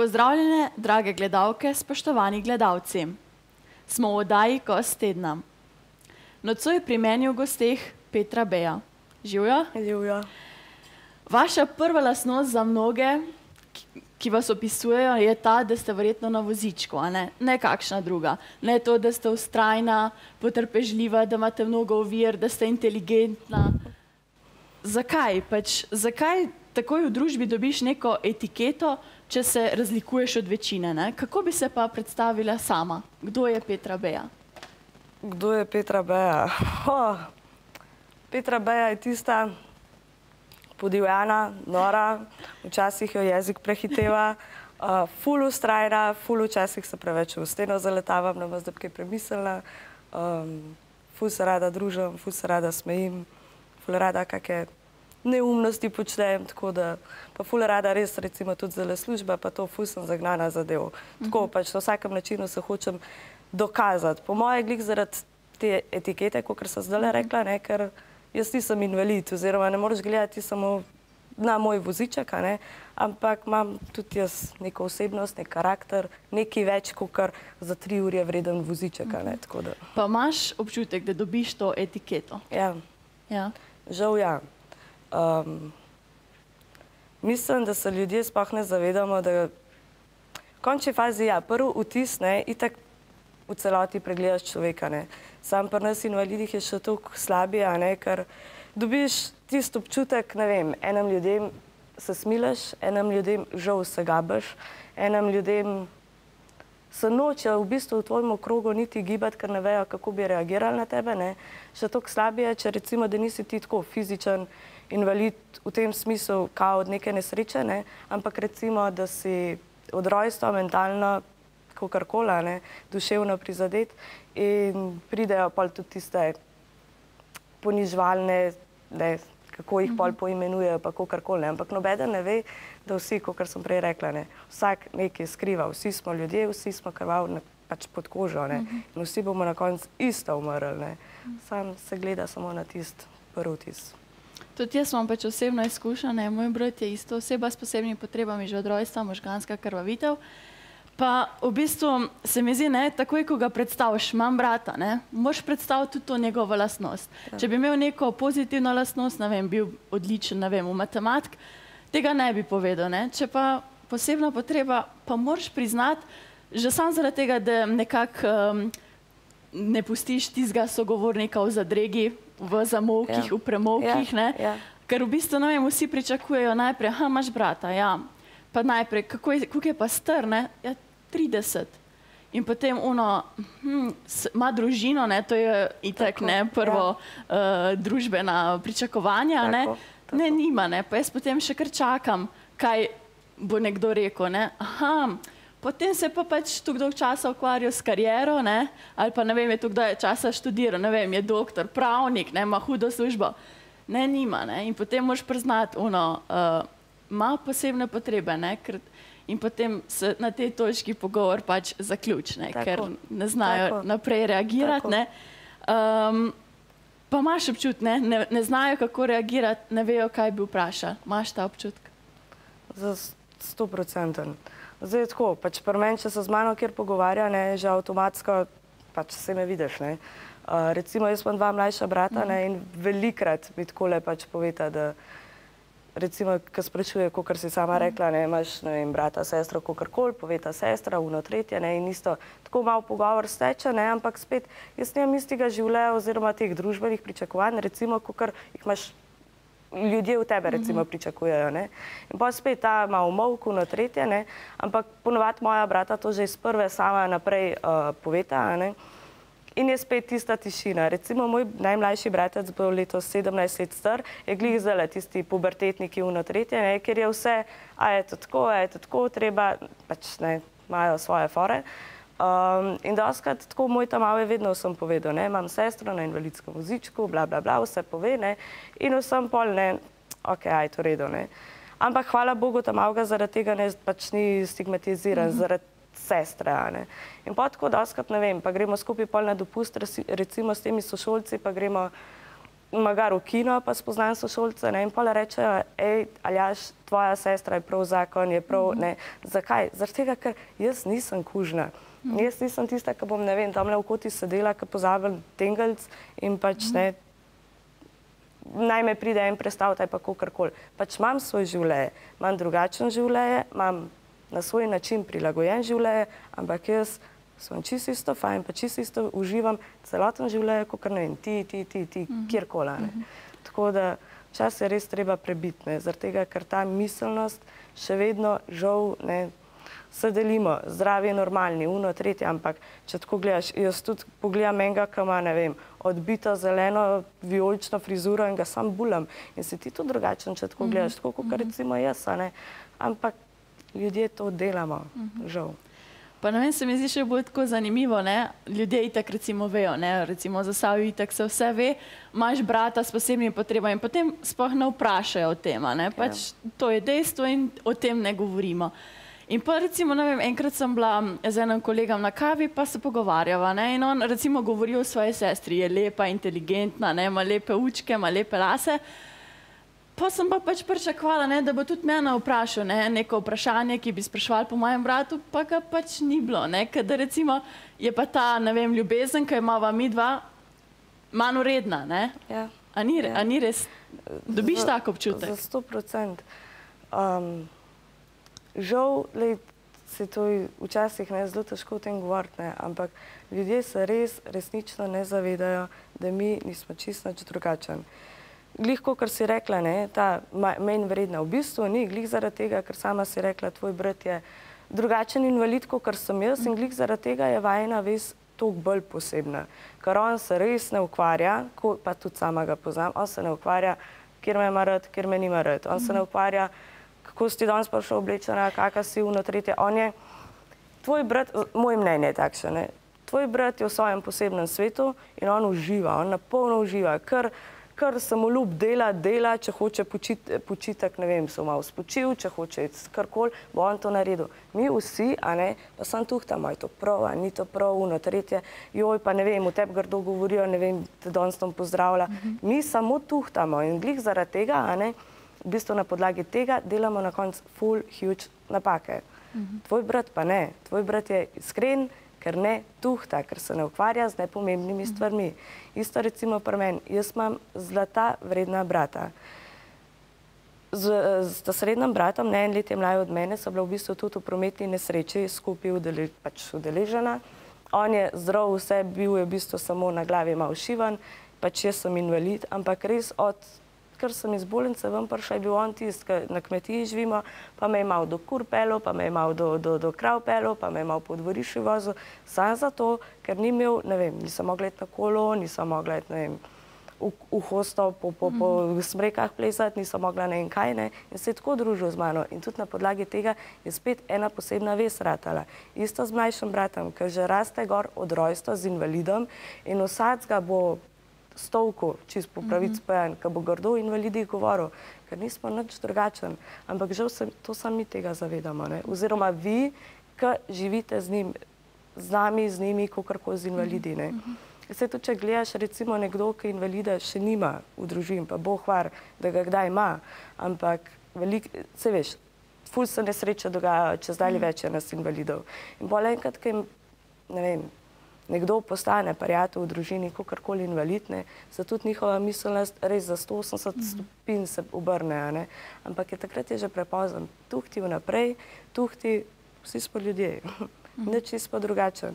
Pozdravljene, drage gledalke, spoštovani gledalci. Smo v oddaji Gost tedna. Nocoj pri meni v gosteh Petra Beja. Živjo? Živjo. Vaša prva lastnost za mnoge, ki vas opisujejo, je ta, da ste verjetno na vozičku, a ne? Ne kakšna druga. Ne to, da ste vztrajna, potrpežljiva, da imate mnogo ovir, da ste inteligentna. Zakaj? Zakaj takoj v družbi dobiš neko etiketo, če se razlikuješ od večine, ne? Kako bi se pa predstavila sama? Kdo je Petra Beja? Kdo je Petra Beja? Petra Beja je tista podivjana, nora, včasih jo jezik prehiteva, ful vztrajna, ful včasih se preveč v steno zaletavam, da imam zdaj kaj premislila, ful se rada družim, ful se rada smejim, ful rada kakšne neumnosti počnem, tako da pa ful rada res, recimo tudi zelo služba, pa to ful sem zagnana za del. Tako pač na vsakem načinu se hočem dokazati. Po moje glih zaradi te etikete, kakor sem zdaj rekla, ne, ker jaz nisem invalid, oziroma ne moreš gledati samo na moj voziček, ne, ampak imam tudi jaz neko osebnost, nek karakter, nekaj več, kakor za 3 ure vreden voziček, ne, tako da. Pa imaš občutek, da dobiš to etiketo? Ja. Ja. Žal ja. Mislim, da se ljudje sploh ne zavedamo, da v končni fazi, ja, prvi vtis, ne, itak v celoti pregledaš človeka, ne. Sam pri nas invalidih je še toliko slabije, ne, ker dobiš tisti občutek, ne vem, enim ljudem se smilaš, enim ljudem žal se gabaš, enim ljudem se nočejo v bistvu v tvojem okrogu niti gibati, ker ne vejo, kako bi reagirali na tebe, ne. Še toliko slabije, če recimo, da nisi ti tako fizičen invalid v tem smislu, kao od neke nesreče, ne, ampak recimo, da si od rojstva mentalno, kakorkoli, ne, duševno prizadet in pridejo pol tudi tiste poniževalne, ne, kako jih pol poimenujejo, pa kakorkoli, ne, ampak nobeden ne ve, da vsi, kakor sem prej rekla, ne, vsak nekaj skriva, vsi smo ljudje, vsi smo krvav pač pod kožo, ne, in vsi bomo na koncu isto umrli, ne, sam se gleda samo na tisti prvi vtis. Tudi jaz imam pač osebno izkušnjo, moj brat je isto oseba s posebnimi potrebami že od rojstva, možganska krvavitev. Pa v bistvu se mi zdi, ne, takoj, ko ga predstaviš, imam brata, ne, moraš predstaviti tudi to njegovo lastnost. Če bi imel neko pozitivno lastnost, ne vem, bil odličen, ne vem, v matematik, tega ne bi povedal, ne. Če pa posebna potreba, pa moraš priznati, že sam zaradi tega, da nekako ne pustiš tistega sogovornika v zadregi, v zamolkih, v premolkih, ne, ker v bistvu, ne vem, vsi pričakujejo najprej, aha, imaš brata, ja, pa najprej, koliko je pa star, ne, ja, 30. In potem ima družino, ne, to je itak, ne, prvo družbena pričakovanja, ne, ne, nima, ne, pa jaz potem še kar čakam, kaj bo nekdo rekel, ne, aha, potem se pa pač toliko dolgo časa ukvarjal s kariero, ne, ali pa ne vem, je toliko časa študiral, ne vem, je doktor, pravnik, ne, ima hudo službo. Ne, nima, ne, in potem moraš priznati, ima posebne potrebe, ne, in potem se na tej točki pogovor pač zaključi, ne, ker ne znajo naprej reagirati, ne. Pa imaš občutek, ne znajo, kako reagirati, ne vejo, kaj bi vprašali. Imaš ta občutek? Za 100%. Zdaj je tako, pač pri meni, če se z mano kjer pogovarja, ne, že avtomatsko, pač se me vidiš, ne. Recimo, jaz imam 2 mlajša brata, ne, in velikrat mi takole pač poveta, da recimo, ko sprašuje, kakor si sama rekla, ne, imaš, ne vem, brata, sestro, kakorkoli, poveta sestra, tretje, ne, in isto tako malo pogovor steče, ne, ampak spet, jaz nimam istega življenja oziroma teh družbenih pričakovanj, recimo, kakor jih imaš ljudje v tebe, recimo, pričakujejo, ne. In pa spet ta malo molk, tretje, ne, ampak ponovadi moja brata to že iz prve sama naprej poveta, ne. In je spet tista tišina. Recimo, moj najmlajši bratec bo letos 17 let star, je glih zdajle tisti pubertetniki tretje, ne, ker je vse, a je to tako, treba, pač ne, imajo svoje fore. In dostikrat tako moj ta-mali vedno vsem povedal, ne, imam sestro na invalidskem vozičku, bla, bla, bla, vse pove, ne, in vsem pol, ne, ok, aj, to redo, ne. Ampak hvala Bogu, ta-malega zaradi tega ne, pač ni stigmatiziran, zaradi sestre, ne. In pa tako dostikrat, ne vem, pa gremo skupaj pol na dopust, recimo s temi sošolci, pa gremo magar v kino, pa spoznam sošolce, ne, in potem rečejo, Aljaž, tvoja sestra je prav zakon, je prav, ne. Zakaj? Zaradi tega, ker jaz nisem kužna. Jaz nisem tista, ki bom, ne vem, tamle v koti sedela, ki pozabim tengelc in pač, ne, naj me pride en predstavljaj pa kakorkoli. Pač imam svoj življenje, imam drugačen življenje, imam na svoj način prilagojen življenje, ampak jaz sem čisto isto fajn, pa čisto isto uživam celoten življenje, kakor ne vem, ti, kjerkoli, ne. Tako da čas je res treba prebiti, ne, zaradi tega, ker ta miselnost še vedno žal, ne, se delimo, zdravi, normalni, uno, tretje, ampak če tako gledaš, jaz tudi pogledam enega, ki ima, ne vem, odbito zeleno vijolično frizuro in ga sam bulam in si ti tudi drugačen, če tako gledaš, tako kot recimo jaz, a ne, ampak ljudje to delamo, žal. Pa ne vem, se mi zdi še bolj tako zanimivo, ne, ljudje itak recimo vejo, ne, recimo za Zasavju itak se vse ve, imaš brata s posebnimi potrebami in potem sploh ne vprašajo o tem, ne, pač to je dejstvo in o tem ne govorimo. In pa recimo, ne vem, enkrat sem bila z enim kolegom na kavi, pa se pogovarjava, ne, in on recimo govori o svoji sestri, je lepa, inteligentna, ne, ima lepe učke, ima lepe lase. Pa sem pa pač pričakovala, ne, da bo tudi mene vprašal, ne, neko vprašanje, ki bi spraševali po mojem bratu, pa ga pač ni bilo, ne, ker da recimo je pa ta, ne vem, ljubezen, ki jo imava midva, manj uredna, ne. Ja. A ni res, dobiš tak občutek? Za 100%. Žal, se to včasih ne zelo težko o tem govoriti, ne, ampak ljudje se resnično ne zavedajo, da mi nismo čisto nič drugačen. Glih, kakor si rekla, ne, ta manj vredna, v bistvu ni, glih zaradi tega, ker sama si rekla, tvoj brat je drugačen invalid, kakor sem jaz in glih zaradi tega je vajina vez toliko bolj posebna. Ker on se res ne ukvarja, pa tudi sama ga poznam, on se ne ukvarja, kjer me ima rad, kjer me nima rad. On se ne ukvarja, kako si ti danes prišel oblečena, kakva si uno, tretje. On je, tvoj brat, moj mnenje je takšen, ne, tvoj brat je v svojem posebnem svetu in on uživa, on napolno uživa, ker se mu ljub dela, če hoče počitek, ne vem, se malo spočil, če hoče karkoli, bo on to naredil. Mi vsi, a ne, pa sam tuhtamo, je to prav, a ni to prav, uno, tretje, joj, pa ne vem, v tebi grdo govorijo, ne vem, te danes tam pozdravlja. Mi samo tuhtamo in glih zaradi tega, a ne, v bistvu na podlagi tega delamo na koncu full huge napake. Tvoj brat pa ne, tvoj brat je iskren, ker ne tuhta, ker se ne ukvarja z nepomembnimi stvarmi. Isto recimo pri meni, jaz imam zlata vredna brata. S srednjim bratom, ne, en let je mlaj od mene, so bila v bistvu tudi v prometni nesreči skupaj udeležena. On je zdrav, vse, bil je v bistvu samo na glavi malo šivan, pač jaz sem invalid, ampak res ker sem iz bolnice ven prišla, je bil on tist, ker na kmetiji živimo, pa me je malo do kur pelil, pa me je malo do krav pelil, pa me je malo po dvorišču vozil, samo zato, ker ni imel, ne vem, nisem mogla iti na kolo, nisem mogla iti, ne vem, v hosto po smrekah plesati, nisem mogla ne vem kaj, ne, in se je tako družil z mano. In tudi na podlagi tega je spet ena posebna vez ratala. Isto z mlajšim bratom, ker že raste gor od rojstva z invalidom in vsak ga bo stovku, čist po pravici povedan, ki bo grdo invalidih govoril, ker nismo nič drugačen. Ampak žal to sami tega zavedamo, ne. Oziroma vi, ki živite z nami, z njimi, kakorkoli z invalidi, ne. Saj tudi, če gledaš recimo nekdo, ki invalida še nima v družini, pa Bog var, da ga kdaj ima, ampak saj veš, ful se nesreče dogajajo, čez dalje več je nas invalidov. In bolj enkrat, ki ne vem, nekdo postane prijatelj v družini, kakorkoli invalid, ne, se tudi njihova miselnost res za 180 stopinj se obrne, ne, ampak takrat je že prepozno. Tuhti vnaprej, tuhti, vsi smo ljudje, nič čisto drugačen.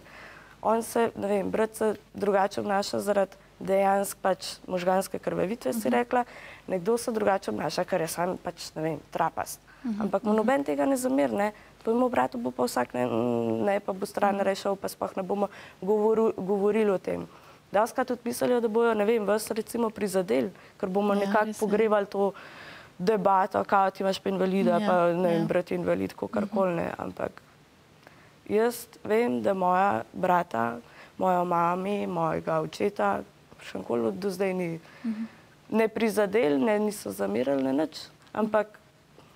On se, ne vem, brat se drugače obnaša zaradi dejansko pač možganske krvavitve, si rekla, nekdo se drugače obnaša, ker je sam pač, ne vem, trapast. Ampak mu noben tega ne zameri, ne. Tvojemu bratu bo pa vsak ne, pa bo stran rešil, pa sploh ne bomo govorili o tem. Dostikrat tudi mislijo, da bojo, ne vem, vas recimo prizadeli, ker bomo nekako pogrevali to debato, kao ti imaš pa invalida, pa ne vem, brat je invalid, kakorkoli, ne, ampak jaz vem, da moja brata, moja mami, mojega očeta, še nikoli do zdaj ni ne prizadeli, ne niso zamerili, ne nič, ampak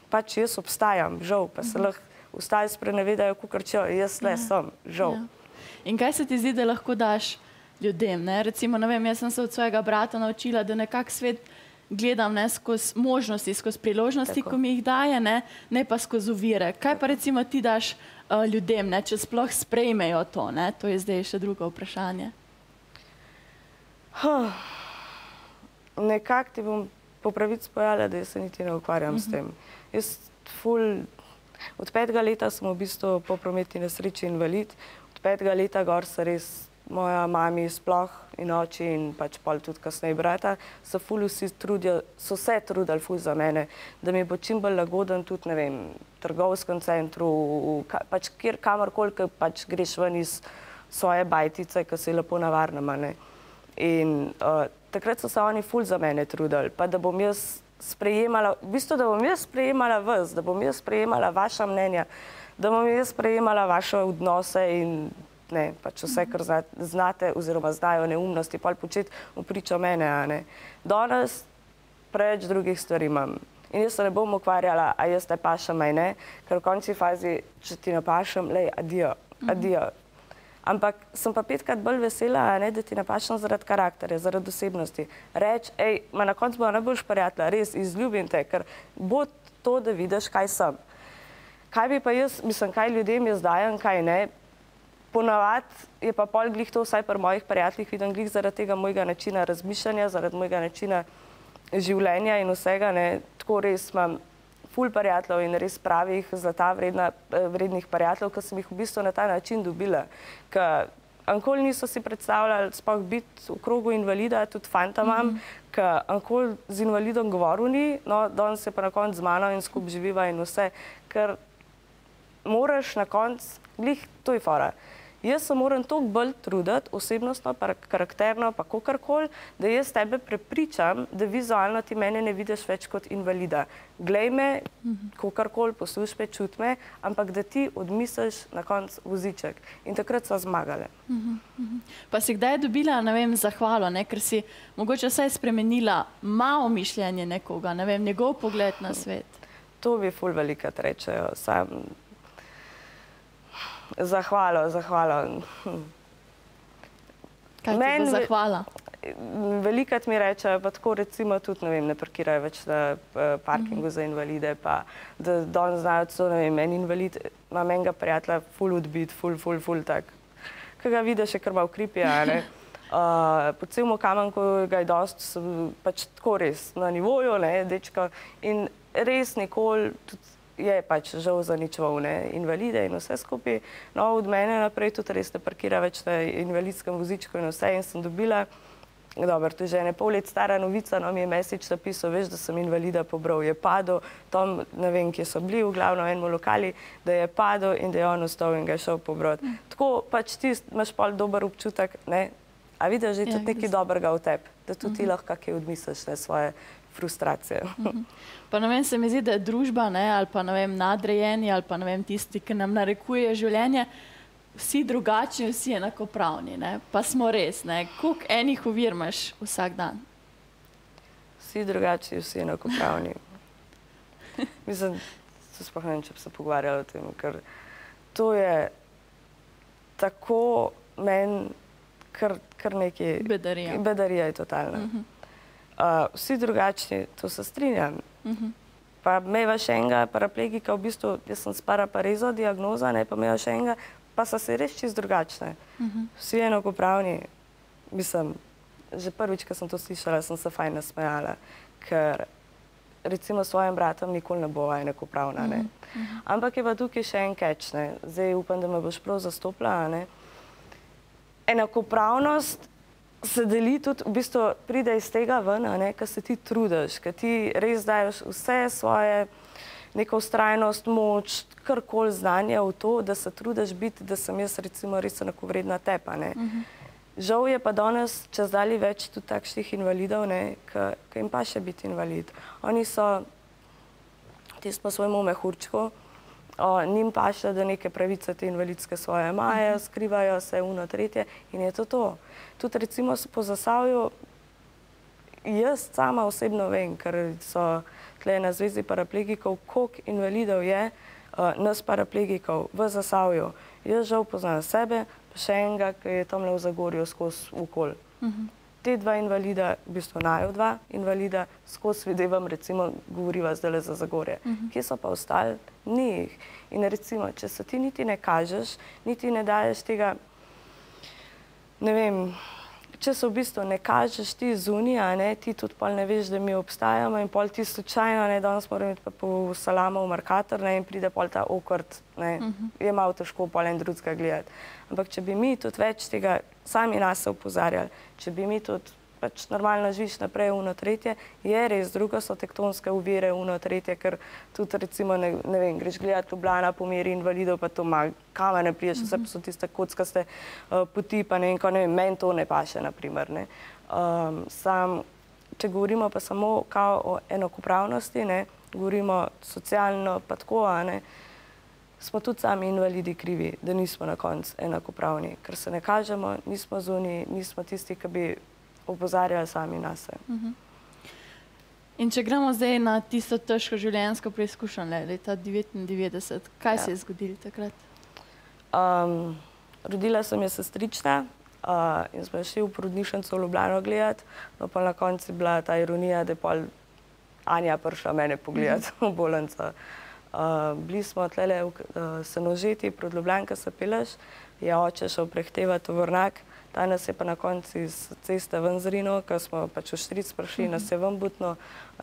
pač jaz obstajam, žal, pa se lahko ostali sprenevedajo, kakor če jaz le sem, žal. In kaj se ti zdi, da lahko daš ljudem, ne. Recimo, ne vem, jaz sem se od svojega brata naučila, da nekako svet gledam, ne, skozi možnosti, skozi priložnosti, ko mi jih daje, ne pa skozi ovire. Kaj pa recimo ti daš ljudem, ne, če sploh sprejmejo to, ne? To je zdaj še drugo vprašanje. Nekako ti bom po pravici povedala, da jaz se niti ne ukvarjam s tem. Jaz od 5. leta sem v bistvu po prometni nesreči invalid. Od 5. leta gor se res moja mami sploh in oči in pač pol tudi kasneje brata se ful vsi trudijo, so se trudili ful za mene, da mi bo čim bolj lagoden tudi, ne vem, v trgovskem centru, pač kamorkoli, ko pač greš ven iz svoje bajtice, ko si lepo navarnama, ne. In takrat so se oni ful za mene trudili, pa da bom jaz sprejemala, v bistvu, da bom jaz sprejemala vas, da bom jaz sprejemala vaša mnenja, da bom jaz sprejemala vaše odnose in ne, pač vse, kar znate oziroma znajo neumnosti, pol početi v pričo mene, a ne. Danes preveč drugih stvari imam. In jaz se ne bom ukvarjala, a jaz te pašem, a ne, ker v končni fazi, če ti ne pašem, lej, adijo, adijo. Ampak sem pa 5-krat bolj vesela, a ne, da ti ne pašem zaradi karakterja, zaradi osebnosti. Reč, ej, na koncu bo najboljš prijatelja, res, izljubim te, ker bo to, da vidiš, kaj sem. Kaj bi pa jaz, mislim, kaj ljudem jaz dajem, kaj ne, ponavad je pa pol glih to, vsaj pri mojih prijateljih vidim glih zaradi tega mojega načina razmišljanja, zaradi mojega načina življenja in vsega, ne, tako res imam ful prijateljev in res pravih, zlata vrednih prijateljev, ki sem jih v bistvu na ta način dobila, ker ankoli niso si predstavljali sploh biti v krogu invalida, tudi fanta imam, ker ankoli z invalidom govoril ni, no, danes je pa na koncu z mano in skupaj živiva in vse, ker moraš na koncu, glih, to je fora. Jaz se moram toliko bolj truditi, osebnostno, pa karakterno, pa kakorkoli, da jaz tebe prepričam, da vizualno ti mene ne vidiš več kot invalida. Glej me, kakorkoli, poslušaj me, čuti me, ampak da ti odmisliš na koncu voziček. In takrat so zmagale. Pa si kdaj dobila, ne vem, zahvalo, ne, ker si mogoče vsaj spremenila malo mišljenje nekoga, ne vem, njegov pogled na svet? To bi ful velikrat rečejo, Zahvalo. Kaj ti bo zahvala? Velikrat mi rečejo, pa tako recimo tudi, ne vem, ne parkirajo več na parkingu za invalide, pa da danes znajo celo, ne vem, en invalid, imam enega prijatelja, ful odbit, ful tak. Kaj ga vidiš, je kar malo creepy, a ne? Po celemu Kamenku ga je dost, pač tako res na nivoju, ne, dečko, in res nikoli tudi je pač žal zaničeval, ne, invalide in vse skupaj. No, od mene naprej tudi res ne parkira več na invalidskem vozičku in vse in sem dobila, dobro, to je že ene pol let stara novica, no, mi je message napisal, veš, da sem invalida pobral, je padel, tam, ne vem, kje so bili, v glavno enem lokali, da je padel in da je on ostal in ga je šel pobrat. Tako pač ti imaš pol dober občutek, ne, a vidiš že tudi nekaj dobrega v tebi, da tudi ti lahko kaj odmisliš, ne, svoje frustracije. Pa ne vem, se mi zdi, da je družba, ne, ali pa ne vem, nadrejeni, ali pa ne vem, tisti, ki nam narekujejo življenje, vsi drugačni, vsi enakopravni, ne, pa smo res, ne, koliko enih ovir imaš vsak dan? Vsi drugačni, vsi enakopravni. Mislim, se sploh ne vem, če bi se pogovarjala o tem, ker to je tako meni kar nekaj... Bedarija. Bedarija je totalna. Vsi drugačni, to se strinjam. Pa imeva še enega paraplegika, v bistvu, jaz sem s paraparezo diagnoza, ne, pa imeva še enega, pa so se res čist drugačne. Vsi enakopravni, mislim, že prvič, ko sem to slišala, sem se fajn nasmejala, ker recimo s svojim bratom nikoli ne bova enakopravna, ne. Ampak je pa tukaj še en catch, ne. Zdaj upam, da me boš prav zastopila, ne. Enakopravnost se deli tudi, v bistvu pride iz tega ven, ne, ker se ti trudiš, ker ti res daješ vse svoje, neko vztrajnost, moč, karkoli znanje v to, da se trudiš biti, da sem jaz recimo res enakovredna tepa, ne. Žal je pa danes čez dalje več tudi takšnih invalidov, ne, ki jim pa še biti invalid. Oni so, tisti po svojemu mehurčku, njim pa še, da neke pravice te invalidske svoje imajo, skrivajo se, uno, tretje in je to to. Tudi recimo po Zasavju, jaz sama osebno vem, ker so tle na Zvezi paraplegikov, koliko invalidov je nas paraplegikov v Zasavju. Jaz žal poznam sebe, pa še enega, ki je tamle v Zagorju skozi okol. Te dva invalida, v bistvu naju dva invalida, skozi videvam, recimo, govoriva zdaj za Zagorje. Kje so pa ostali? Ni jih. In recimo, če se ti niti ne kažeš, niti ne daješ tega, ne vem, če se v bistvu ne kažeš ti zunija, ti tudi pol ne veš, da mi obstajamo in pol ti slučajno, danes moram iti pa po salamo v Mercator in pride pol ta okrt, je malo težko pol en drugega gledati. Ampak če bi mi tudi več tega sami nas opozarjali, če bi mi tudi pač normalno živiš naprej uno tretje, je res, drugo so tektonske ovire uno tretje, ker tudi recimo, ne vem, greš gledati Ljubljana po meri invalidov, pa to ima, kamor ne priješ, vse pa so tiste kockaste poti, pa ne vem, meni to ne paše, naprimer, ne. Če govorimo pa samo kao o enakopravnosti, govorimo socialno pa tako, smo tudi sami invalidi krivi, da nismo na koncu enakopravni, ker se ne kažemo, nismo zuniji, nismo tisti, ki bi opozarjali sami nase. In če gremo zdaj na tisto težko življenjsko preizkušnjo leta 1999, kaj se je zgodilo takrat? Rodila sem je sestrična in smo šli v porodnišnico v Ljubljano gledati, no pa na koncu je bila ta ironija, da je pol Anja prišla mene pogledati v bolnico. Bili smo tlele v Senožeti, pred Ljubljanko se peleš, je oče šel prehtevati tovornjak, ta nas je pa na koncu iz ceste ven zrinil, ker smo pač v štric prišli, nas je ven butno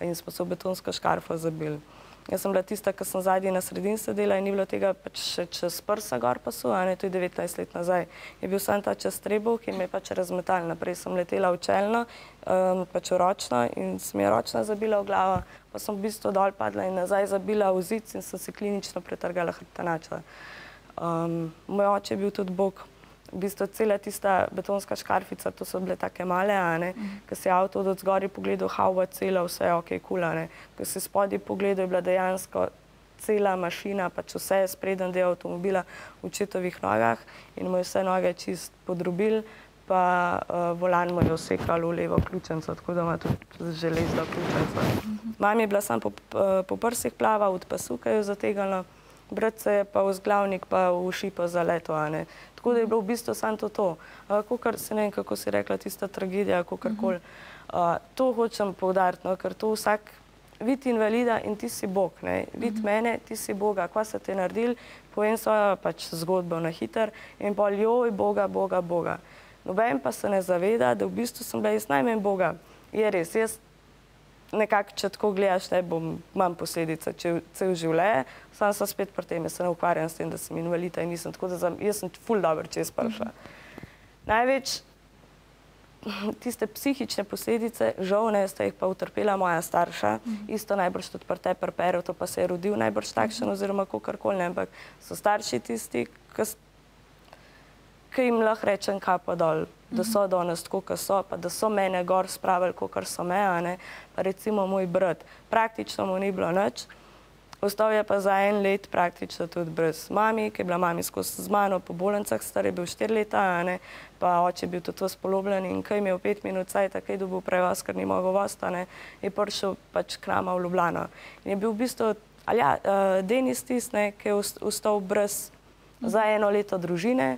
in smo se v betonsko škarfo zabili. Jaz sem bila tista, ki sem zadnji na sredini sedela in ni bilo tega pač še čez prsa gor pasu, to je 19 let nazaj. Je bil sam ta čez trebuh in me je pač razmetal. Naprej sem letela v čelno, pač v ročno in sem je ročna zabila v glavo, pa sem v bistvu dol padla in nazaj zabila v zid in sem se klinično pretrgala hrbtanača. Moj oče je bil tudi bog. V bistvu cela tista betonska škarfica, to so bile take male, ko si avto od zgori pogledal, hauba cela, vse je okej, kul, ko si spodaj pogledal, je bila dejansko cela mašina, pač vse je spreden del avtomobila v očetovih nogah in mu je vse noge čist podrobil, pa volan mu je vsekal v levo ključnico, tako da ima tudi železno ključnico. Mami je bila samo po prsih plava, od pasu, ki je jo zategala, brat se je pa v zglavnik pa v uši pa zaleto, Tako da je bilo v bistvu samo to. Kakor se ne vem, kako si rekla, tista tragedija, kakorkoli. To hočem poudariti, ker to vsak vidi invalida in ti si Bog, vidi mene, ti si Boga, kva se te naredili, povem svojo pač zgodbo na hiter in pol joj, Boga, Boga, Boga. Noben pa se ne zaveda, da v bistvu sem bila jaz najmanj Boga. Je res, jaz nekako, če tako gledaš, imam posledice cel življenje, sam sem spet pri tem, jaz se ne ukvarjam s tem, da sem invalida in nisem, tako da jaz sem ful dobro čez prišla. Največ tiste psihične posledice, žal sta jih pa utrpela moja starša, isto najbrž tudi pri tebi, pri Peru, to pa se je rodil najbrž takšen oziroma kakorkoli, ampak so starši tisti, ki jim lahko rečem kapo dol, da so danes tako, kot so, pa da so mene gor spravili, kakor so me, pa recimo moj brat. Praktično mu ni bilo nič, ostal je pa za 1 let praktično tudi brez mami, ki je bila mami skozi z mano po bolnicah, star je bil 4 leta, pa oče je bil tudi spolobljen in kaj imel 5 minut cajta, kaj dobil prevoz, ker ni mogel vosta, je prišel pač k nama v Ljubljano. In je bil v bistvu, Denis tisti, ki je ostal brez za 1 leto družine,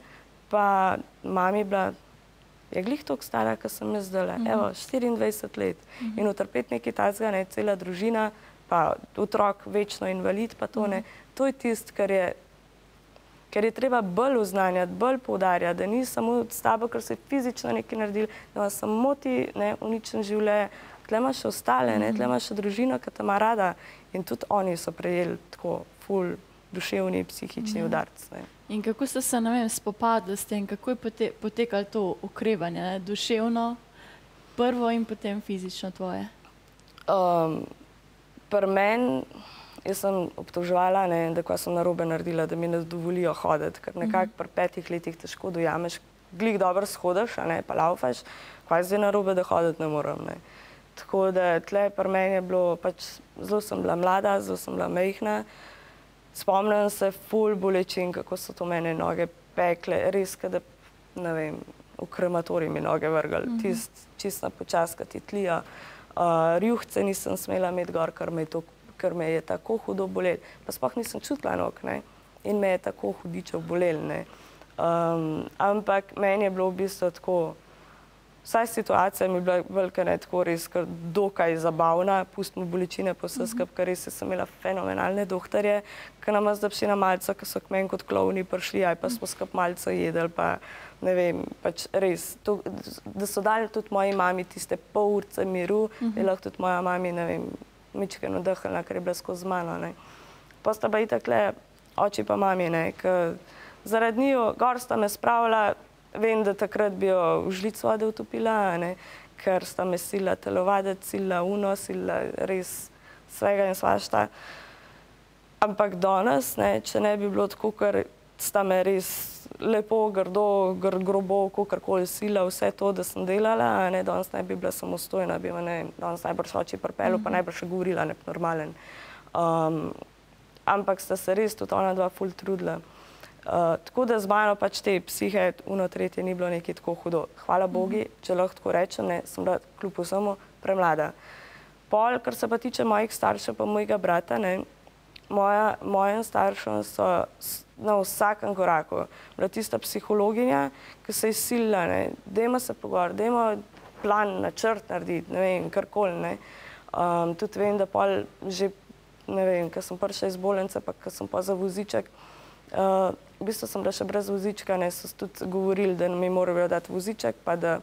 pa mami bila, je glih toliko stara, kot sem jaz zdajle, evo, 24 let. In utrpeti nekaj takega, cela družina, pa otrok večno invalid, pa to ne. To je tisto, kar je treba bolj oznanjati, bolj poudarjati, da ni samo s tabo, ker so fizično nekaj naredili, da ima samo ti uničen življenje. Tle imaš še ostale, tle imaš še družino, ki te ima rada. In tudi oni so prejeli tako ful duševni, psihični udarc. In kako ste se, ne vem, spopadli s tem, kako je potekalo to okrevanje, duševno, prvo in potem fizično tvoje? Pri meni, jaz sem obtoževala, da ko sem narobe naredila, da mi ne dovolijo hoditi, ker nekako pri 5 letih težko dojameš, glih dobro shodiš, pa laufaš, kaj zdaj narobe, da hoditi ne moram. Tako da tle pri meni je bilo, pač zelo sem bila mlada, zelo sem bila majhna. Spomnim se ful bolečin, kako so to mene noge pekle, res, da, ne vem, v krematorij mi noge vrgali, čist na počas, kad ti tlijo. Rjuhce nisem smela imeti gor, ker me je tako hudo bolelo. Pa sploh nisem čutila nog, in me je tako hudičev bolelo. Ampak meni je bilo v bistvu tako, vsaj situacija mi je bila velika, ne tako res, kar dokaj zabavna, pustimo bolečine po vse skupaj, ker res sem imela fenomenalne doktorje, ki nam zdaj prišli na malco, ki so k meni kot klovni prišli, ali pa smo skupaj malco jedli, pa ne vem, pač res, to, da so dali tudi moji mami tiste pol urce miru, je lahko tudi moja mami, ne vem, mičke nadahnila, ker je bila skozi mano, ne. Pa sta pa itak le oči pa mami, ne, ker zaradi njiju, gor sta me spravila, vem, da takrat bi jo v žlic vode utopila, ne, ker sta me sila telovaditi, sila uno, sila res svega in svašta. Ampak danes, ne, če ne bi bilo tako, ker sta me res lepo, grdo, grobo, kakorkoli sila, vse to, da sem delala, ne, danes ne bi bila samostojna, bi me, ne, danes najbrž oči pripeljal, pa najbrž še govorila, nek normalen. Ampak sta se res tudi ona dva ful trudila. Tako da z mano pač te psihe, tretje ni bilo nekaj tako hudo. Hvala Bogi, če lahko tako rečem, ne, sem bila kljub vsemu premlada. Pol, kar se pa tiče mojih staršev pa mojega brata, ne, mojim staršem so na vsakem koraku bila tista psihologinja, ki se je silila, ne, dajmo se pogovoriti, dajmo plan, načrt narediti, ne vem, karkoli, ne. Tudi vem, da pol že, ne vem, ko sem prišla iz bolnice, pa ko sem pa za voziček, v bistvu sem bila še brez vozička, ne, so tudi govorili, da mi morajo dati voziček, pa da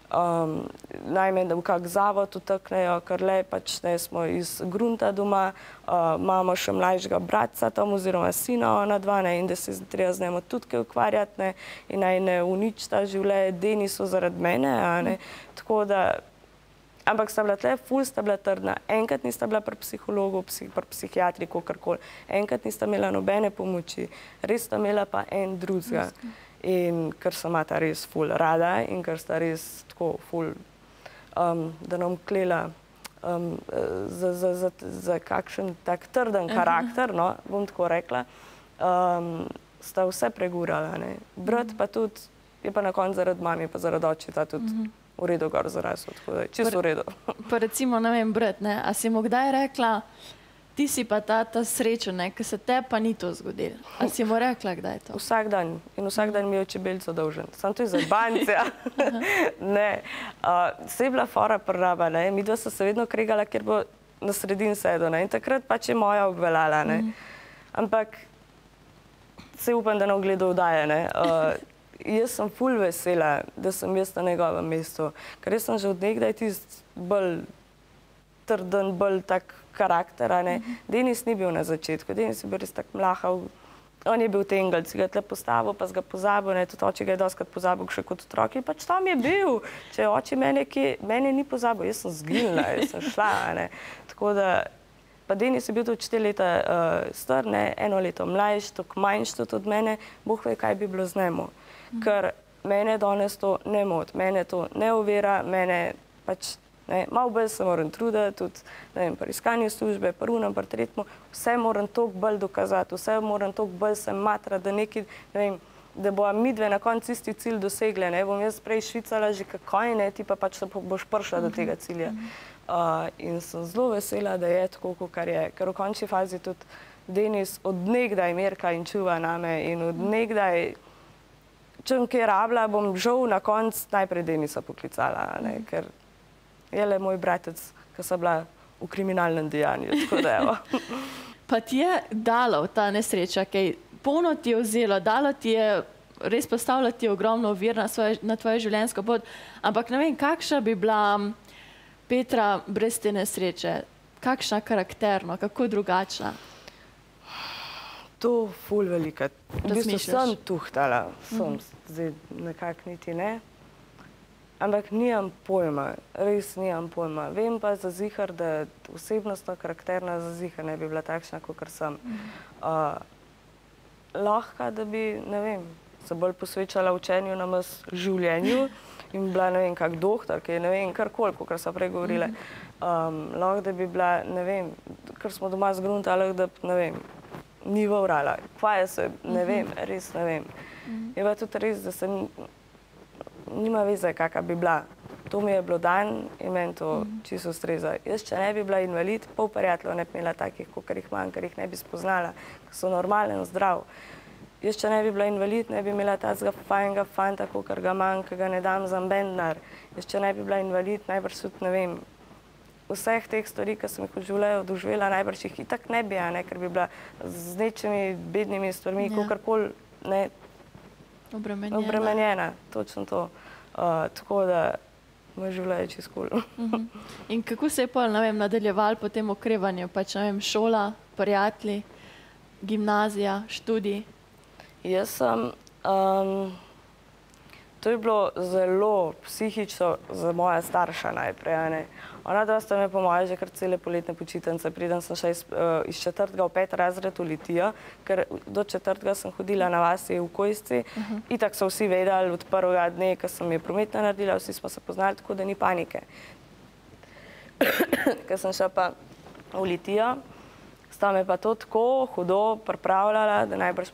naj me v kak zavod utaknejo, ker le pač ne smo iz grunta doma, imamo še mlajšega bratca tam oziroma sina ona dva, ne, in da se treba z njim tudi kaj ukvarjati, ne, in naj ne uničita življenje Denisu zaradi mene, a ne, tako da, ampak sta bila tle, ful sta bila trdna, enkrat nista bila pri psihologu, pri psihiatri, kakorkoli, enkrat nista imela nobene pomoči, res sta imela pa en drugega. In ker se imata res ful rada in ker sta res tako ful, da nam klela za kakšen tak trden karakter, no, bom tako rekla, sta vse pregurala, ne. Brat pa tudi, je pa na koncu zaradi mami pa zaradi očeta tudi v redu gor zarasel, tako da je čisto v redu. Pa recimo, ne vem, brat, ne, a si mu kdaj rekla, ti si pa ta srečen, ne, ker se te pa ni to zgodilo. A si mu rekla, kdaj je to? Vsak dan. In vsak dan mi je čebelco dolžen. Sam to je za bancija. Ne. Se je bila fora prava, ne. Midva so se vedno kregala, kjer bo na sredin sedel, ne. In takrat pač je moja obveljala, ne. Ampak se upam, da ne ogledal vdaje, ne. Jaz sem ful vesela, da sem jaz na njegovem mestu. Ker jaz sem že od nekdaj tisti bolj trden, bolj tak karakter, a ne. Denis ni bil na začetku, Denis je bil res tak mlahav, on je bil tengelc, si ga tle postavil, pa si ga pozabil, ne, tudi oči ga je dostikrat pozabil še kot otrok in pač tam je bil. Če oči mene ni pozabil, jaz sem zginila, jaz sem šla, a ne. Tako da, pa Denis je bil tudi 4 leta star, ne, 1 leto mlajši, toliko manjši tudi od mene, Bog ve, kaj bi bilo z njemu. Ker mene danes to ne moti, mene to ne ovira, mene pač, ne, malo bolj se moram truditi, tudi, ne vem, pri iskanju službe, pri unem, pri tretjemu, vse moram toliko bolj dokazati, vse moram toliko bolj se matrati, da nekaj, ne vem, da bo midve na koncu isti cilj dosegle, ne, bom jaz prej švicala že kakoj, ne, ti pa pač boš prišla do tega cilja. In sem zelo vesela, da je tako, kakor je, ker v končni fazi tudi Denis od nekdaj merka in čuva name in od nekdaj, če bom kaj rabila, bom žal na koncu najprej Denisa poklicala, ne, ker je le moj bratec, ki sem bila v kriminalnem dejanju, tako da evo. Pa ti je dalo ta nesreča, kaj polno ti je vzelo, dalo ti je res postavilo ti ogromno ovir na tvoje življenjsko pot, ampak ne vem, kakšna bi bila Petra brez te nesreče, kakšna karakterno, kako drugačna? To ful velika. V bistvu sem tuhtala, sem zdaj nekako niti ne. Ampak nimam pojma, res nimam pojma. Vem pa za zihar, da osebnostno karakterna za zihar ne bi bila takšna, kakor sem. Lahko, da bi, ne vem, se bolj posvečala učenju namesto življenju in bila, ne vem, kak doktor, ki je, ne vem, karkoli, kakor so prej govorile. Lahko, da bi bila, ne vem, ker smo doma zgruntali, da, ne vem, ni vrala. Kva je se, ne vem, res ne vem. Je pa tudi res, da se nima veze, kakva bi bila. To mi je bilo dan in meni to čisto ustreza. Jaz, če ne bi bila invalid, pol prijateljev ne bi imela takih, kakor jih imam, ker jih ne bi spoznala, ker so normalen, zdrav. jaz, če ne bi bila invalid, ne bi imela tazga fajnega fanta, kakor ga imam, ki ga ne dam za noben denar. Jaz, če ne bi bila invalid, najbrž tudi, ne vem, vseh teh stvari, ki sem jih v življenju doživela, najbrž jih itak ne bi, ker bi bila z nečimi bednimi stvarmi, kakorkoli, ne, obremenjena. Točno to. Tako da moj življenje čist kul. In kako se je pol, ne vem, nadaljeval po tem okrevanju? Pač, ne vem, šola, prijatelji, gimnazija, študij? Jaz sem, to je bilo zelo psihično za moja starša najprej, ne. Ona dva sta me po moje že kar cele poletne počitnice, preden sem šla iz 4. v 5. razred v Litijo, ker do 4. sem hodila na vasi v Kojsci. Itak so vsi vedeli od prvega dne, ko sem je prometno naredila, vsi smo se poznali, tako da ni panike. Ko sem šla pa v Litijo, sta me pa to tako hudo pripravljala, da najbrž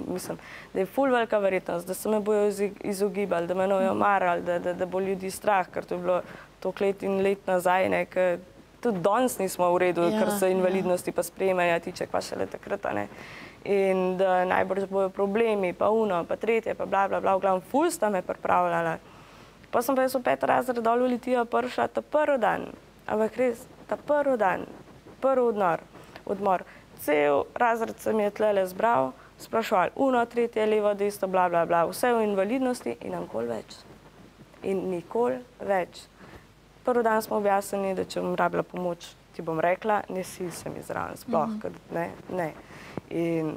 mislim, da je ful velika verjetnost, da se me bojo izogibali, da me nojo marali, da bo ljudi strah, ker to je bilo toliko let in let nazaj, ne, ker tudi danes nismo v redu, kar se invalidnosti pa sprejemanja tiče, pa šele takrat, ne. In da najbrž bojo problemi, pa uno, pa tretje, pa bla, bla, bla, v glavnem ful sta me pripravljala. Pa sem pa jaz v 5. razred dol v Litijo prišla ta prvi dan, ampak res, ta prvi dan, prvi odmor. Cel razred se mi je tlele zbral, spraševali, uno, tretje, levo, desno, bla, bla, bla, vse v invalidnosti in nikoli več. In nikoli več. Prvi dan smo objasnili, da če bom rabila pomoč, ti bom rekla, ne sil se mi zraven, sploh, ker ne. In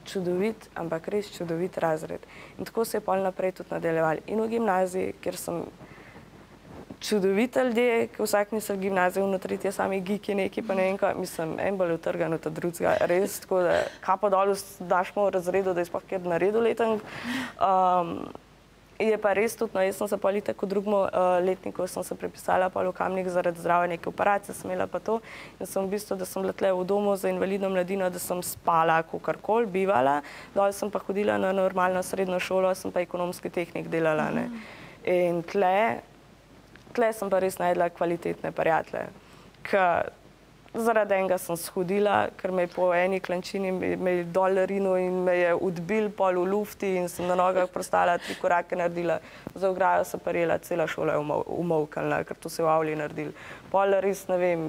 čudovit, ampak res čudovit razred. In tako se je pol naprej tudi nadaljevali. In v gimnaziji, kjer sem čudovite ljudje, ki vsak misli v gimnaziji, v tretje sami geeki neki, pa ne vem kaj, mislim, en bolj utrgan od drugega, res, tako da kapo dol daš mu v razredu, da je sploh kjer naredil letnik. Je pa res tudi, no, jaz sem se pol itak v drugem letniku, sem se prepisala pol v Kamnik zaradi zdrave neke operacije, sem imela pa to in sem v bistvu, da sem bila tle v domu za invalidno mladino, da sem spala, kakorkoli, bivala, dol sem pa hodila na normalno srednjo šolo, sem pa ekonomski tehnik delala, ne. In tle sem pa res najdla kvalitetne prijatelje, ker zaradi enega sem shodila, ker me je po eni klančini me je dol rinil in me je odbil pol v lufti in sem na nogah prostala, 3 korake naredila, za ograjo se parela, cela šola je umolkala, ker to se v avli naredili. Pol res, ne vem,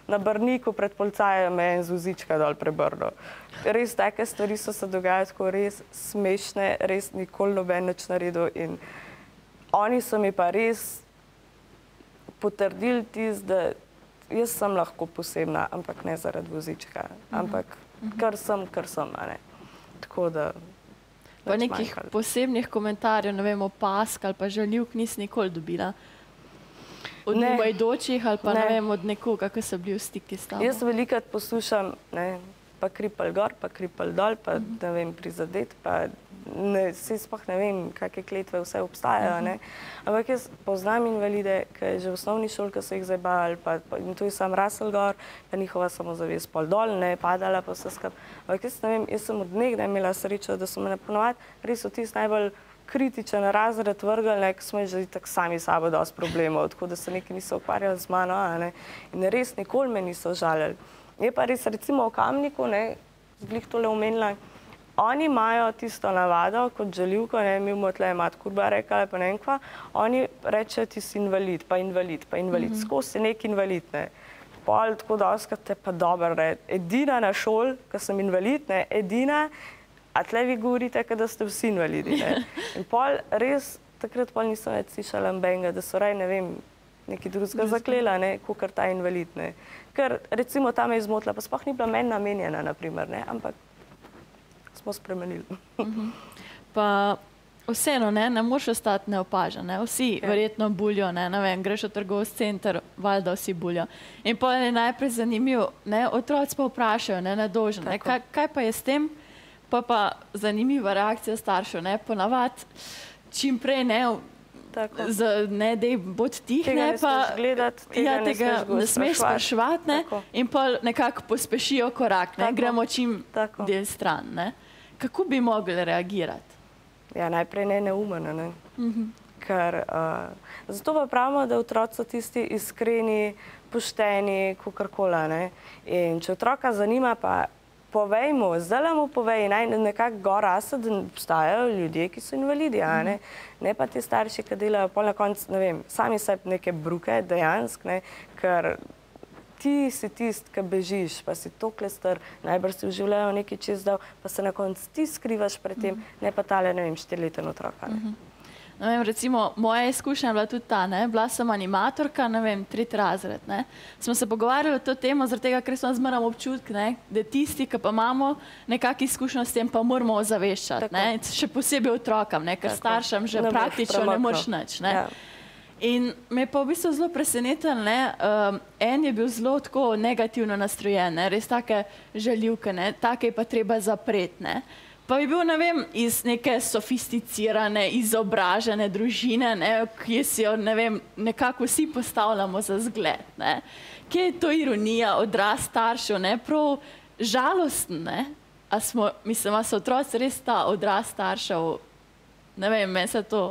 na Brniku pred policajem me je en z vozička dol prebrnil. Res take stvari so se dogajale tako res smešne, res nikoli noben nič naredil in oni so mi pa res potrdili tisto, da jaz sem lahko posebna, ampak ne zaradi vozička, ampak kar sem, a ne. Tako da... Pa nekih posebnih komentarjev, ne vem, opask ali pa žaljivk nisi nikoli dobila? Od mimoidočih ali pa ne vem, od nekoga, ki so bili v stiki s tabo? Jaz velikokrat poslušam, ne, pa kripelj gor, pa kripelj dol, pa ne vem, prizadet, pa saj sploh ne vem, kakšne kletve vse obstajajo, ne. Ampak jaz poznam invalide, ki že v osnovni šoli, ki so jih zdaj bali, in tu je sam rasel gor, pa njihova samozavest pol dol, ne, padala pa vse skupaj. Ampak jaz ne vem, jaz sem od nekdaj imela srečo, da so me ponovadi res v tisti najbolj kritičen razred vrgli, ker smo že tako sami sabo dosti problemov, tako da se neki niso ukvarjali z mano, a ne. In res nikoli me niso žalili. Je pa res recimo v Kamniku, ne, glih tole omenila, oni imajo tisto navado kot žaljivko, ne, mi bomo tle mat kurba rekla, pa ne vem kva, oni rečejo, ti si invalid, pa invalid, pa invalid, skozi si nek invalid, ne. Pol tako dostikrat te pa dobro reči. Edina na šoli, ko sem invalid, ne, edina, a tle vi govorite, da ste vsi invalidi, ne. In pol res, takrat pol nisem več slišala nobenega, da so raje, ne vem, nekaj drugega zaklela, ne, kakor ta invalid, ne. Ker recimo ta me je zmotila, pa sploh ni bila meni namenjena, naprimer, ne, ampak smo spremenili. Pa vseeno, ne moreš ostati neopažen, ne, vsi verjetno buljo, ne vem, greš v trgovski center, valjda vsi buljo. In potem je najprej zanimivo, ne, otroci pa vprašajo, ne, nedožen, ne, kaj pa je s tem, pa zanimiva reakcija staršev, ne, ponavadi čim prej, ne, dej bod tih, ne, pa tega ne smeš spraševati, ne, in pa nekako pospešijo korak, ne, gremo čim del stran, ne. Kako bi mogli reagirati? Ja, najprej ne neumen, ne. Ker, zato pa pravimo, da otroci so tisti iskreni, pošteni, kakorkoli, ne. In če otroka zanima, pa povej mu, zdaj mu povej, naj nekako gor rase, da obstajajo ljudje, ki so invalidi, a ne? Ne pa ti starši, ki delajo pol na koncu, ne vem, sami sebi neke bruke, dejansko, ne, ker ti si tist, ki bežiš, pa si tokle star, najbrž si v življenju nekaj čez dal, pa se na koncu ti skrivaš pred tem, ne pa tale, ne vem, 4-leten otrok, a ne? No, vem, recimo, moja izkušnja je bila tudi ta, ne? Bila sem animatorka, ne vem, 3. razred, ne? Smo se pogovarjali o to temo, zaradi tega, ker smo zmeram občutek, ne? Da tisti, ki pa imamo nekako izkušnjo s tem, pa moramo ozaveščati, ne? Še posebej otrokam, ne? Ker staršem že praktično ne moreš nič, ne? Ja. In me je pa v bistvu zelo presenetil, ne? En je bil zelo tako negativno nastrojen, ne? Res take žaljivke, ne? Take je pa treba zapreti, ne? Pa bi bil, ne vem, iz neke sofisticirane, izobražene družine, ne, ki si jo, ne vem, nekako vsi postavljamo za zgled, ne. Kje je to ironija, odraz staršev, ne, prav žalosten, ne. A smo, mislim, a so otroci res ta odraz staršev, ne vem, meni se to...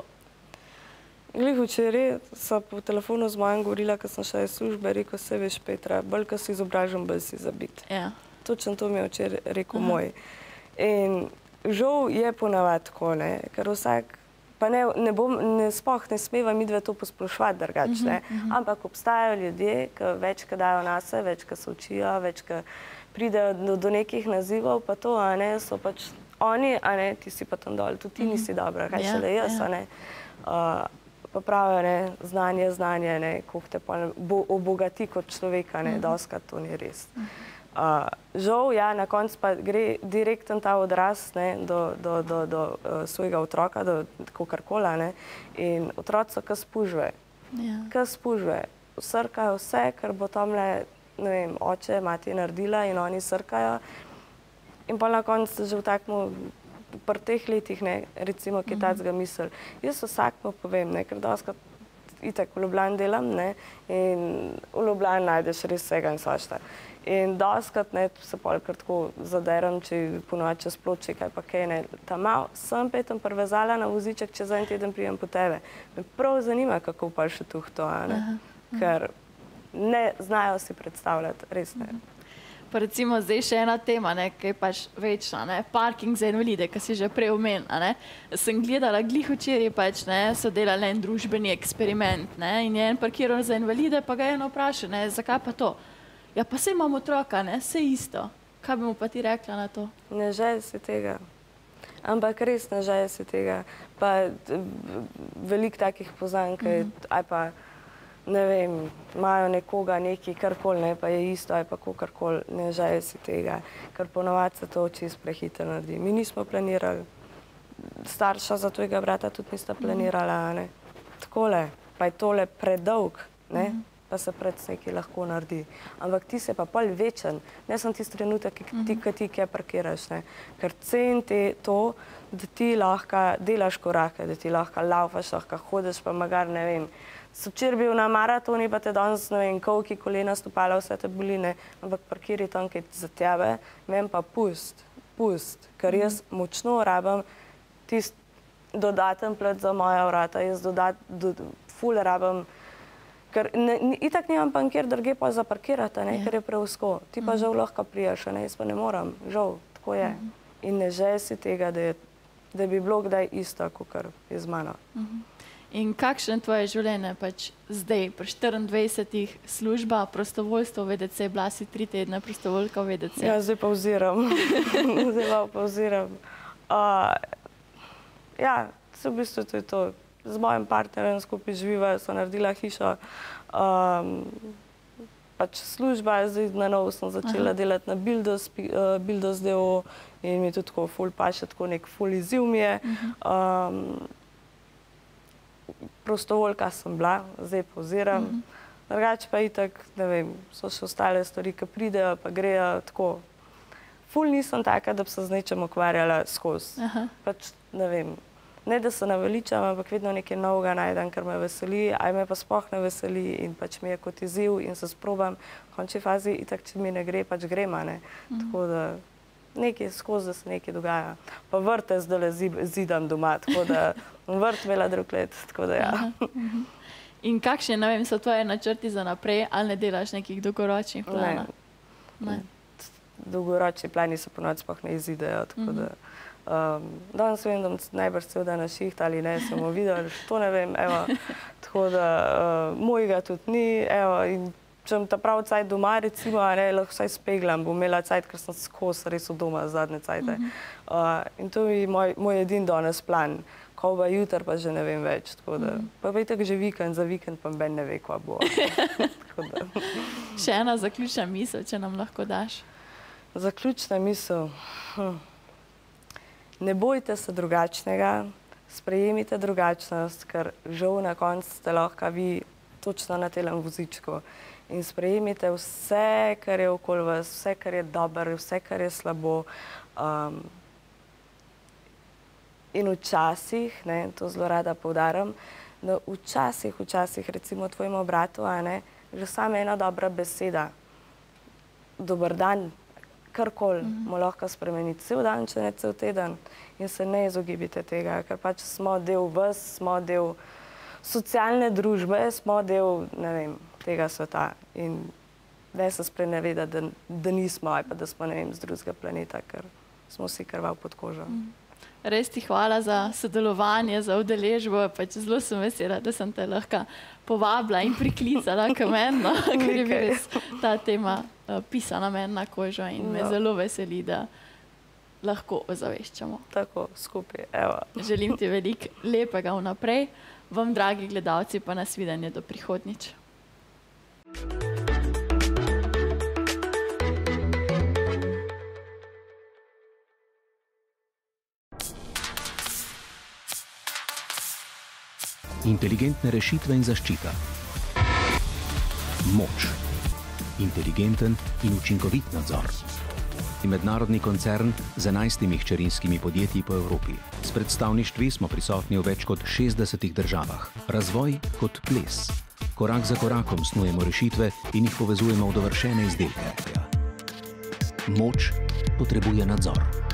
Glih včeraj so po telefonu z mojim govorila, ko sem šla iz službe, rekel, se veš, Petra, bolj, ko si izobražen, bolj si zabit. Ja. Točno to mi je včeraj rekel moj. In žal je ponavadi tako, ne, ker vsak, pa sploh ne smeva midve to posploševati drugače, ne, ampak obstajajo ljudje, ki več, ki dajo nase, več, ki se učijo, več, ki pridejo do nekih nazivov, pa to, a ne, so pač oni, a ne, ti si pa tam dol, tudi ti nisi dobra, kaj šele jaz, a ne. Pa pravijo, ne, znanje, ne, koliko te pa obogati kot človeka, ne, doskrat to ni res. Žal, ja, na koncu pa gre direkten ta odraz, ne, do svojega otroka, do kogarkola, ne, in otroci so kot spužve. Kot spužve. Srkajo vse, kar bo tamle, ne vem, oče, mati naredila in oni srkajo. In pa na koncu že v takmu, pri teh letih, ne, recimo, ki tacga misel. Jaz vsakmu povem, ne, ker doskrat itak v Ljubljani delam, ne, in v Ljubljani najdeš res vsega in svašta. In doskrat, ne, se pol kar tako zaderam, če ponovadi čez ploče, kaj pa kaj, ne, tam malo sem petem prevezala na voziček, čez en teden prijem po tebe. Me prav zanima, kako pa še tuh to, a ne, ker ne znajo si predstavljati, res ne. Pa recimo zdaj še ena tema, ne, ki je pač večna, ne, parking za invalide, ki si že prej omenila, ne. Sem gledala glih včeraj pač, ne, so delali en družbeni eksperiment, ne, in je en parkiral za invalide, pa ga je eno vprašal, ne, zakaj pa to? Ja, pa saj imam otroka, ne, saj isto. Kaj bi mu pa ti rekla na to? Ne želj si tega. Ampak res ne želj si tega. Pa veliko takih poznam, aj pa, ne vem, imajo nekoga neki karkoli, ne, pa je isto, aj pa kogarkoli, ne želj si tega. Ker ponovadi se to čisto prehitro naredi. Mi nismo planirali, starša za tvojega brata tudi nista planirala, ne. Takole, pa je tole predolg, ne. Pa se pred nekaj lahko naredi. Ampak ti se pa pol večen, ne sem tisti trenutek, ki ti kje parkiraš, ne. Ker cen te to, da ti lahko delaš korake, da ti lahko laufaš, lahko hodiš, pa magar, ne vem, so včeraj bil na maratoni, pa te danes, ne vem, kolki, kolena, stopala, vse te boli, ne, ampak parkiri tam, kaj za tebe, meni pa pust, ker jaz močno rabim tisti dodaten plet za moja vrata, jaz ful rabim. Ker itak nimam pa nikjer drugje pa zaparkirati, ne, ker je preuzko. Ti pa žal lahko prijaš, ne, jaz pa ne moram, žal, tako je. In ne želj si tega, da bi bilo kdaj isto, kakor je z mano. In kakšno je tvoje življenje pač zdaj, pri 24 služba, prostovoljstvo v VDC, bila si 3 tedne prostovoljka v VDC? Ja, zdaj pa oziram. Ja, v bistvu to je to. Z mojim partnerjem skupaj živiva, so naredila hišo, pač služba, zdaj na novo sem začela delati na Bildos DO in mi tudi tako ful paše, tako nek ful izziv mi je. Prostovoljka sem bila, zdaj poziram. Drugače pa itak, ne vem, so še ostale stvari, ki pridejo, pa grejo tako. Ful nisem taka, da bi se z nečem ukvarjala skozi. Pač, ne vem, ne da se naveličam, ampak vedno nekaj novega najdem, kar me veseli, a me pa sploh ne veseli in pač mi je kot izziv in se sprobam. V končni fazi itak, če mi ne gre, pač grema, ne. Tako da nekaj skozi, da se nekaj dogaja. Pa vrte zdajle zidam doma, tako da vrt imela drug let, tako da ja. In kakšne, ne vem, so tvoje načrti za naprej, ali ne delaš nekih dolgoročnih planov? Ne. dolgoročni plani se ponovadi sploh ne izidejo. Danes vem, da bom najbrž cel dan na šiht ali ne, sem videl, to ne vem, evo, tako da mojega tudi ni, evo, in če bom ta prav cajt doma, recimo, ne, lahko vsaj speglam, bom imela cajt, ker sem skozi res od doma zadnje cajte. In to je moj edin danes plan, ko bo jutr, pa že ne vem več, tako da, pa itak že vikend, za vikend pa ben ne ve, kva bo. Še ena zaključna misel, če nam lahko daš. Zaključna misel. Ne bojte se drugačnega, sprejemite drugačnost, ker žal na koncu ste lahko vi točno na telem vozičku. In sprejemite vse, kar je okoli vas, vse, kar je dobro, vse, kar je slabo. In včasih, to zelo rada poudaram, da včasih, recimo tvojemu bratu, že sama ena dobra beseda, dober dan, karkoli mu lahko spremeniti, cel dan, če ne cel teden, in se ne izogibite tega, ker pač smo del vas, smo del socialne družbe, smo del, ne vem, tega sveta in ne se sprenevedati, da nismo, ali pa da smo, ne vem, z drugega planeta, ker smo vsi krvav pod kožo. Res ti hvala za sodelovanje, za udeležbo, pač zelo sem vesela, da sem te lahko povabila in priklicala k meni, ker je bi res ta tema pisana meni na kožo in me zelo veseli, da lahko ozaveščamo. Tako, skupaj, evo. Želim ti veliko lepega vnaprej, vam, dragi gledalci, pa nasvidenje do prihodnjič. Inteligentne rešitve in zaščita. Moč. Inteligenten in učinkovit nadzor. Mednarodni koncern z 11 hčerinskimi podjetji po Evropi. S predstavništvi smo prisotni v več kot 60 državah. Razvoj kot ples. Korak za korakom snujemo rešitve in jih povezujemo v dovršene izdelke. Moč potrebuje nadzor.